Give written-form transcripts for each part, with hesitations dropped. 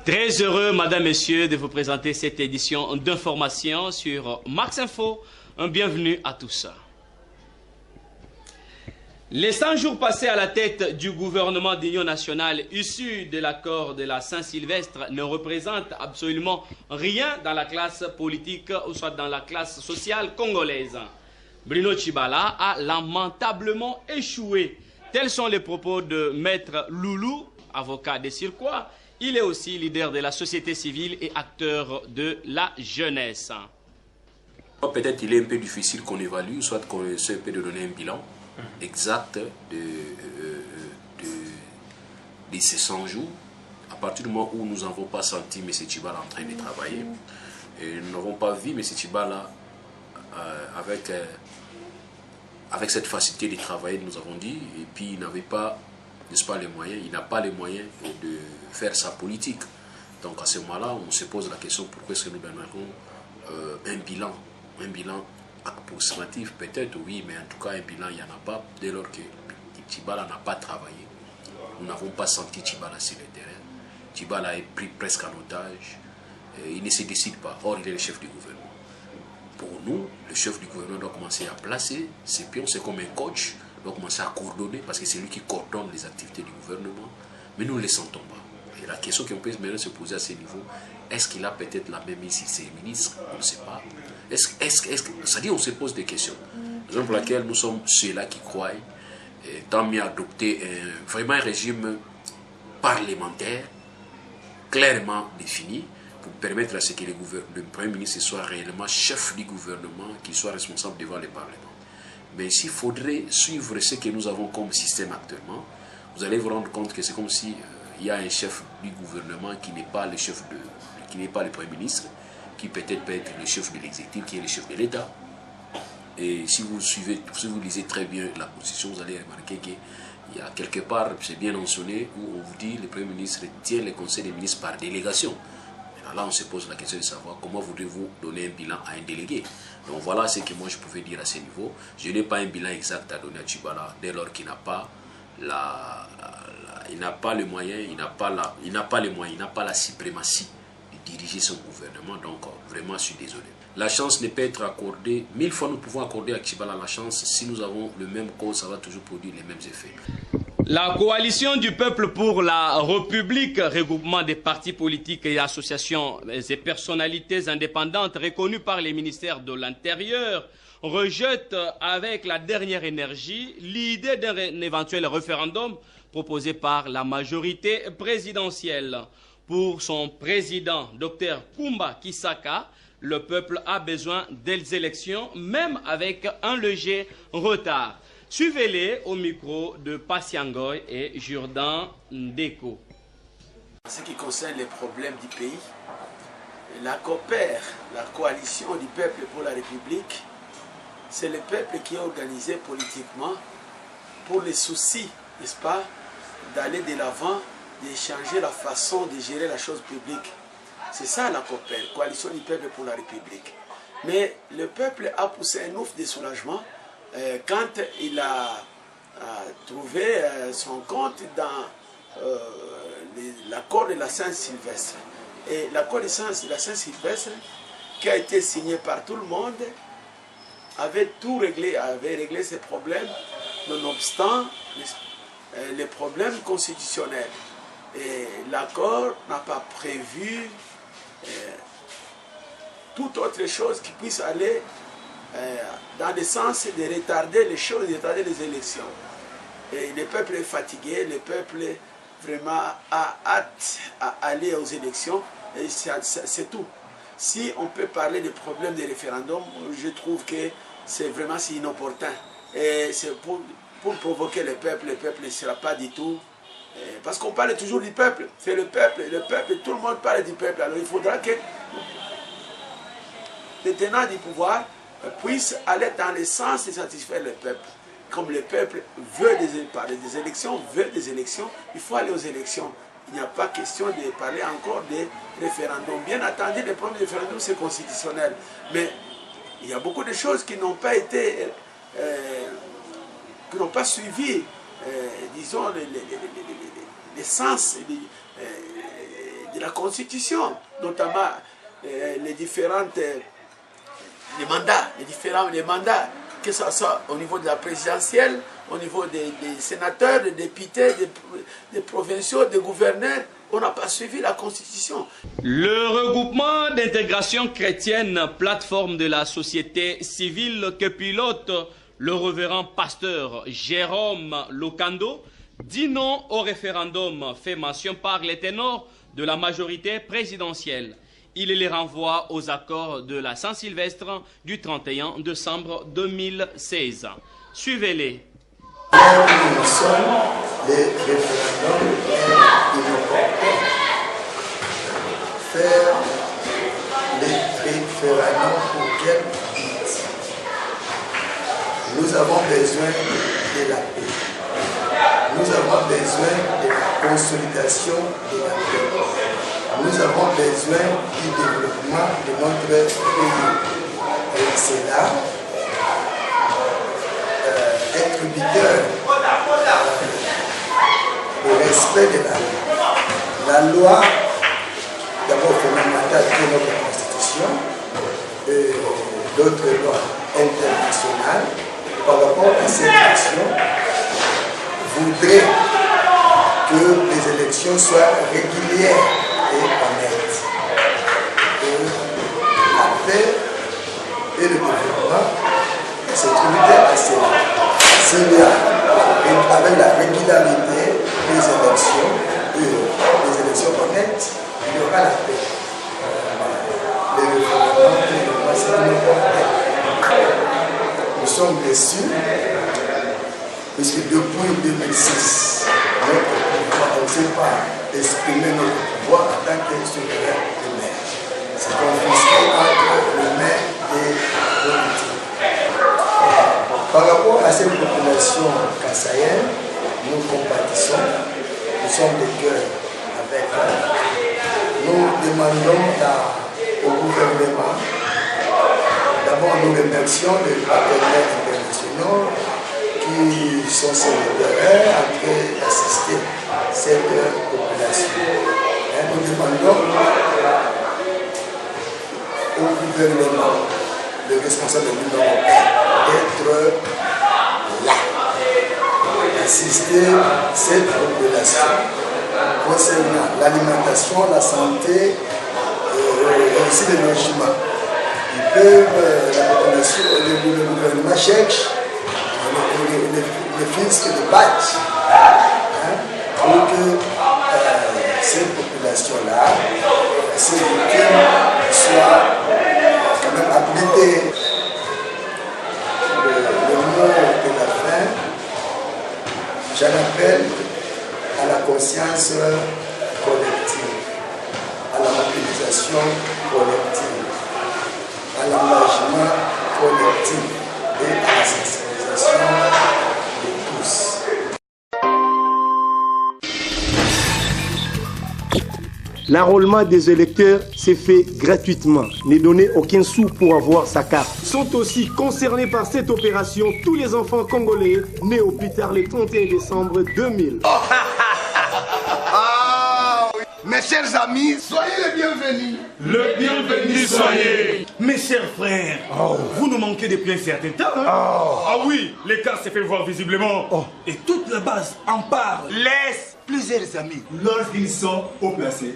Très heureux, Madame, Messieurs, de vous présenter cette édition d'information sur Max Info. Un bienvenue à tous. Les 100 jours passés à la tête du gouvernement d'union nationale issu de l'accord de la Saint-Sylvestre ne représentent absolument rien dans la classe politique ou soit dans la classe sociale congolaise. Bruno Tshibala a lamentablement échoué. Tels sont les propos de Maître Loulou, avocat de Sirkwa. Il est aussi leader de la société civile et acteur de la jeunesse. Peut-être il est un peu difficile qu'on évalue, soit qu'on essaie de donner un bilan exact de ces 100 jours. À partir du moment où nous n'avons pas senti M. Tshibala en train de travailler, et nous n'avons pas vu M. Tshibala avec cette facilité de travailler, nous avons dit, et puis il n'avait pas, n'est-ce pas, les moyens, il n'a pas les moyens de faire sa politique. Donc à ce moment-là, on se pose la question pourquoi est-ce que nous donnons un bilan approximatif, peut-être oui, mais en tout cas un bilan il n'y en a pas dès lors que Tshibala n'a pas travaillé. Nous n'avons pas senti Tshibala sur le terrain. Tshibala est pris presque en otage. Il ne se décide pas. Or, il est le chef du gouvernement. Pour nous, le chef du gouvernement doit commencer à placer ses pions. C'est comme un coach. Il doit commencer à coordonner parce que c'est lui qui coordonne les activités du gouvernement. Mais nous ne les sentons pas. Et la question qu'on peut maintenant se poser à ce niveau, est-ce qu'il a peut-être la même ici, ses ministres? On ne sait pas. C'est-à-dire on se pose des questions. Raison pour laquelle nous sommes ceux-là qui croient tant mieux adopter vraiment un régime parlementaire clairement défini pour permettre à ce que le Premier ministre soit réellement chef du gouvernement, qu'il soit responsable devant le Parlement. Mais s'il faudrait suivre ce que nous avons comme système actuellement, vous allez vous rendre compte que c'est comme si il y a un chef du gouvernement qui n'est pas le chef qui n'est pas le Premier ministre, qui peut-être peut être le chef de l'exécutif, qui est le chef de l'État. Et si vous lisez très bien la Constitution, vous allez remarquer qu'il y a quelque part, c'est bien mentionné, où on vous dit que le Premier ministre tient le Conseil des ministres par délégation. Alors là, on se pose la question de savoir comment voudrez-vous donner un bilan à un délégué. Donc voilà ce que moi je pouvais dire à ce niveau. Je n'ai pas un bilan exact à donner à Tshibala dès lors qu'il n'a pas il n'a pas les moyens, il n'a pas la suprématie de diriger son gouvernement. Donc vraiment, je suis désolé. La chance ne peut être accordée, 1000 fois nous pouvons accorder à Tshibala la chance. Si nous avons le même cause, ça va toujours produire les mêmes effets. La coalition du peuple pour la République, regroupement des partis politiques et associations et personnalités indépendantes reconnues par les ministères de l'Intérieur, rejette avec la dernière énergie l'idée d'un éventuel référendum proposé par la majorité présidentielle. Pour son président, Dr Kumba Kisaka, le peuple a besoin des élections, même avec un léger retard. Suivez-les au micro de Passiangoy et Jourdan Ndeko. En ce qui concerne les problèmes du pays, la COPER, la coalition du peuple pour la République, c'est le peuple qui est organisé politiquement pour les soucis, n'est-ce pas, d'aller de l'avant, d'échanger la façon de gérer la chose publique. C'est ça la COPER, coalition du peuple pour la République. Mais le peuple a poussé un ouf de soulagement quand il a trouvé son compte dans l'accord de la Saint-Sylvestre. Et l'accord de la Saint-Sylvestre, qui a été signé par tout le monde, avait réglé ses problèmes, nonobstant les problèmes constitutionnels. Et l'accord n'a pas prévu toute autre chose qui puisse aller dans le sens de retarder les choses, de retarder les élections. Et le peuple est fatigué, le peuple vraiment a hâte à aller aux élections, et c'est tout. Si on peut parler des problèmes des référendums, je trouve que c'est vraiment inopportun. Et c'est pour provoquer le peuple ne sera pas du tout. Parce qu'on parle toujours du peuple, c'est le peuple, tout le monde parle du peuple. Alors il faudra que les tenants du pouvoir puissent aller dans le sens de satisfaire le peuple. Comme le peuple veut des élections, il faut aller aux élections. Il n'y a pas question de parler encore des référendums. Bien entendu, le premier référendum, c'est constitutionnel. Mais il y a beaucoup de choses qui n'ont pas été, qui n'ont pas suivi, disons, l'essence de la Constitution, notamment les différentes les mandats, que ce soit au niveau de la présidentielle, au niveau des sénateurs, des députés, des provinciaux, des gouverneurs. On n'a pas suivi la Constitution. Le regroupement d'intégration chrétienne, plateforme de la société civile que pilote le révérend pasteur Jérôme Lokando, dit non au référendum fait mention par les ténors de la majorité présidentielle. Il les renvoie aux accords de la Saint-Sylvestre du 31 décembre 2016. Suivez-les. Nous sommes les référendums inopportuns. Faire les référendums pour quel but? Nous avons besoin de la paix. Nous avons besoin de la consolidation de la paix. Nous avons besoin du développement de notre pays. Et c'est là, être leader au respect de la loi. La loi, d'abord fondamentale de notre Constitution, et d'autres lois internationales, par rapport à ces élections, voudrait que les élections soient régulières et honnêtes. Et la paix et le développement se trouvent à cela. S'il y a, avec la régularité des élections honnêtes, il y aura la paix. Les référendums, c'est important. Nous sommes déçus, puisque depuis 2006, notre pouvoir, on ne sait pas exprimer notre pouvoir en tant que souverain de maire. C'est confisqué entre le maire et politique. Par rapport à cette population kassaïenne, nous compatissons, nous sommes de cœur avec eux. Nous demandons au gouvernement, d'abord nous remercions les partenaires internationaux qui sont sur le terrain en train d'assister cette population. Et nous demandons au gouvernement, le responsable de l'Union européenne, d'être là, d'assister cette population concernant l'alimentation, la santé et aussi le logement. Ils peuvent, la population, le gouvernement cherche le fisc de badge pour que cette population-là, ces victimes soient quand même habilitées. Le mot de la fin, j'en appelle à la conscience collective, à la mobilisation collective, à l'engagement collectif et à la sensibilisation de tous. L'enrôlement des électeurs s'est fait gratuitement. Ne donnez aucun sou pour avoir sa carte. Sont aussi concernés par cette opération tous les enfants congolais nés au plus tard le 31 décembre 2000. Ah oui. Mes chers amis, soyez les bienvenus. Le bienvenu soyez. Mes chers frères, vous nous manquez depuis un certain temps. Hein? Ah oui, l'écart s'est fait voir visiblement. Et toute la base en parle. Laisse plusieurs amis. Lorsqu'ils sont haut placés,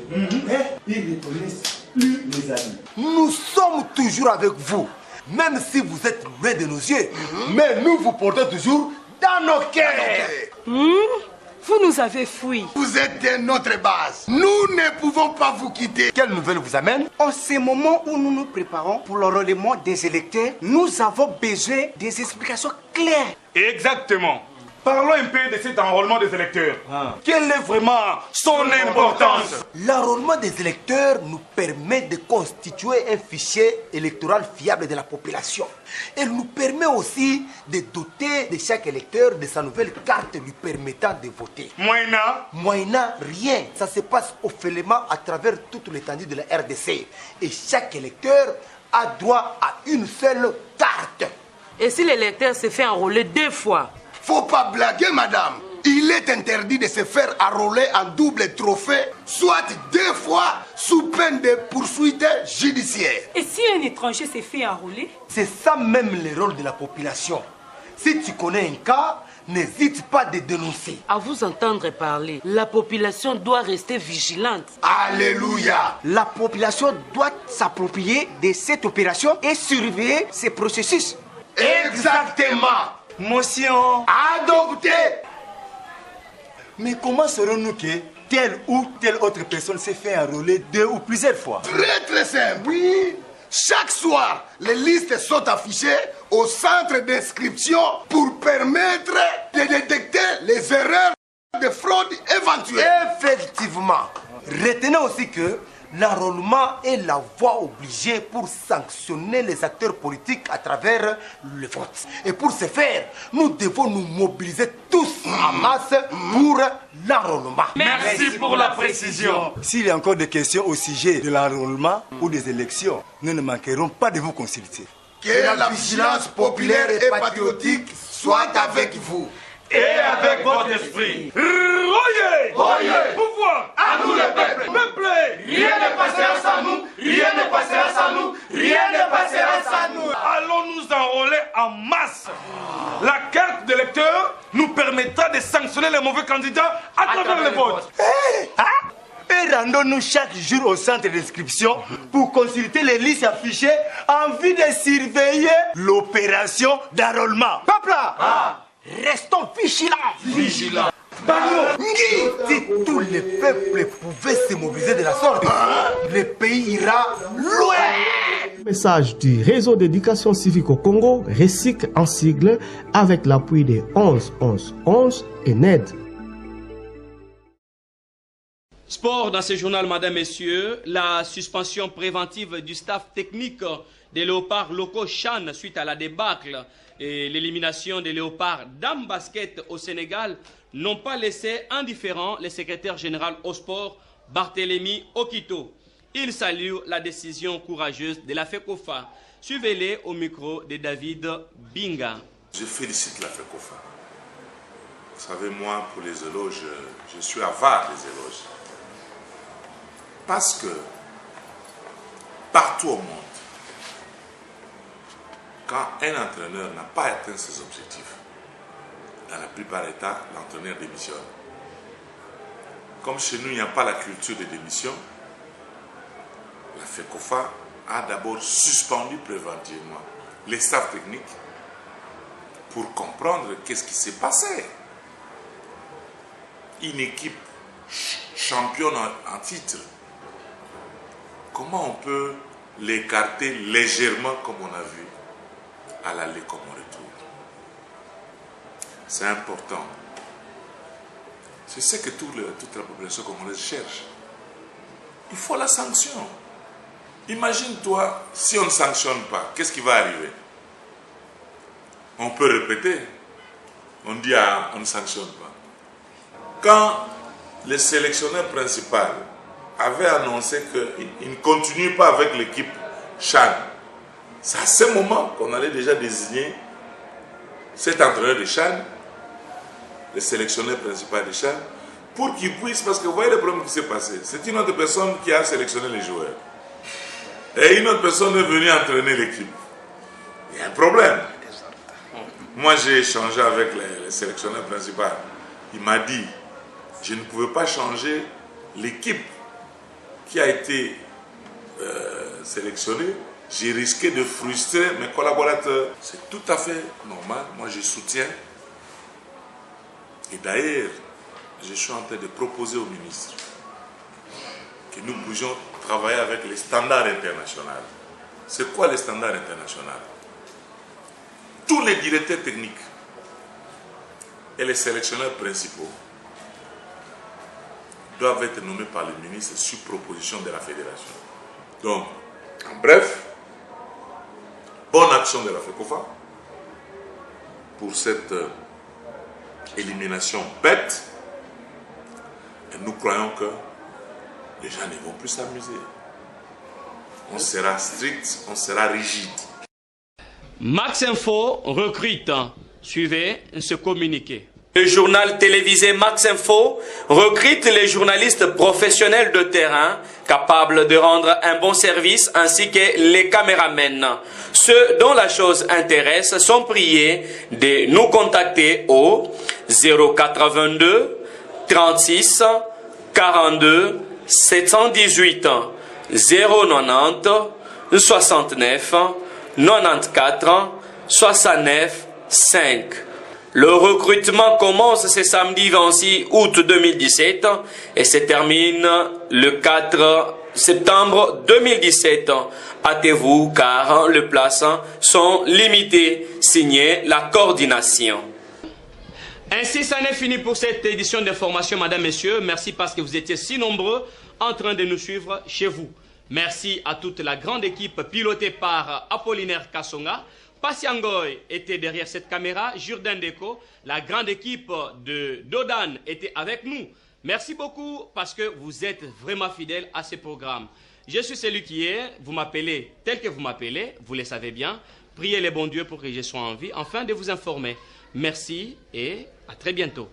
ils ne connaissent plus les amis. Nous sommes toujours avec vous, même si vous êtes loin de nos yeux. Mais nous vous portons toujours dans nos cœurs. Vous nous avez fouillés. Vous êtes de notre base. Nous ne pouvons pas vous quitter. Quelle nouvelle vous amène? En ce moment où nous nous préparons pour l'enrôlement des électeurs, nous avons besoin des explications claires. Exactement. Parlons un peu de cet enrôlement des électeurs. Quelle est vraiment son importance? L'enrôlement des électeurs nous permet de constituer un fichier électoral fiable de la population. Elle nous permet aussi de doter de chaque électeur de sa nouvelle carte lui permettant de voter. Moyennant rien. Ça se passe officiellement à travers toute l'étendue de la RDC. Et chaque électeur a droit à une seule carte. Et si l'électeur se fait enrôler 2 fois? Faut pas blaguer, madame. il est interdit de se faire enrôler en double trophée, soit 2 fois, sous peine de poursuite judiciaire. Et si un étranger s'est fait enrôler? C'est ça même le rôle de la population. Si tu connais un cas, n'hésite pas de dénoncer. À vous entendre parler, la population doit rester vigilante. Alléluia. La population doit s'approprier de cette opération et surveiller ces processus. Exactement. Motion Adopté. Mais comment saurons-nous que telle ou telle autre personne s'est fait enrôler 2 ou plusieurs fois? Très simple. Oui. Chaque soir, les listes sont affichées au centre d'inscription pour permettre de détecter les erreurs de fraude éventuelles. Effectivement. Retenez aussi que l'enrôlement est la voie obligée pour sanctionner les acteurs politiques à travers le vote. Et pour ce faire, nous devons nous mobiliser tous en masse pour l'enrôlement. Merci pour la précision. S'il y a encore des questions au sujet de l'enrôlement ou des élections, nous ne manquerons pas de vous consulter. Que la vigilance populaire et patriotique soit avec vous. Et avec votre esprit. Oyez! Oyez! Pouvoir! À nous le peuple! Peuple! Rien ne passera sans nous! Rien ne passera sans nous! Rien ne passera sans nous! Allons nous enrôler en masse. La carte d'électeur nous permettra de sanctionner les mauvais candidats à travers le vote. Et rendons-nous chaque jour au centre d'inscription pour consulter les listes affichées en vue de surveiller l'opération d'enrôlement. Peuple! Restons vigilants. Si tous les peuples pouvaient se mobiliser de la sorte, le pays ira loin. Message du réseau d'éducation civique au Congo, RECIC en sigle, avec l'appui des 11-11-11 et NED. Sport dans ce journal, mesdames, messieurs, la suspension préventive du staff technique des léopards locaux Chan suite à la débâcle et l'élimination des léopards dames basket au Sénégal n'ont pas laissé indifférent le secrétaire général au sport, Barthélémy Okito. Il salue la décision courageuse de la FECOFA. Suivez-les au micro de David Binga. Je félicite la FECOFA. Vous savez, moi, pour les éloges, je suis avare des éloges. Parce que partout au monde, quand un entraîneur n'a pas atteint ses objectifs, dans la plupart des cas, l'entraîneur démissionne. Comme chez nous, il n'y a pas la culture de démission, la FECOFA a d'abord suspendu préventivement les staffs techniques pour comprendre qu'est-ce qui s'est passé. Une équipe championne en titre, comment on peut l'écarter légèrement comme on a vu à l'aller comme au retour? C'est important. C'est ce que toute la population congolaise cherche. Il faut la sanction. Imagine-toi, si on ne sanctionne pas, qu'est-ce qui va arriver? On peut répéter. On dit, on ne sanctionne pas. Quand le sélectionneur principal avait annoncé qu'il ne continue pas avec l'équipe Chan, c'est à ce moment qu'on allait déjà désigner cet entraîneur de Chan, le sélectionneur principal de Chan, pour qu'il puisse, parce que vous voyez le problème qui s'est passé, c'est une autre personne qui a sélectionné les joueurs. Et une autre personne est venue entraîner l'équipe. Il y a un problème. Moi, j'ai échangé avec le sélectionneur principal. Il m'a dit, je ne pouvais pas changer l'équipe qui a été sélectionnée. J'ai risqué de frustrer mes collaborateurs. C'est tout à fait normal. Moi, je soutiens. Et d'ailleurs, je suis en train de proposer au ministre que nous pouvions travailler avec les standards internationaux. C'est quoi les standards internationaux? Tous les directeurs techniques et les sélectionneurs principaux doivent être nommés par le ministre sur proposition de la fédération. Donc, en bref, bonne action de la FECOFA pour cette élimination bête. Et nous croyons que les gens ne vont plus s'amuser. On sera strict, on sera rigide. Max Info recrute. Suivez ce communiqué. Le journal télévisé Max Info recrute les journalistes professionnels de terrain capables de rendre un bon service ainsi que les caméramens. Ceux dont la chose intéresse sont priés de nous contacter au 082 36 42 718 090 69 94 69 5. Le recrutement commence ce samedi 26 août 2017 et se termine le 4 septembre 2017. Hâtez-vous car les places sont limitées. Signé la coordination. Ainsi, ça n'est fini pour cette édition d'information, madame, messieurs. Merci parce que vous étiez si nombreux en train de nous suivre chez vous. Merci à toute la grande équipe pilotée par Apollinaire Kassonga. Pasiangoy était derrière cette caméra, Jourdain Deco, la grande équipe de Dodan était avec nous. Merci beaucoup parce que vous êtes vraiment fidèles à ce programme. Je suis celui qui est, vous m'appelez tel que vous m'appelez, vous le savez bien. Priez les bons dieux pour que je sois en vie, afin de vous informer. Merci et à très bientôt.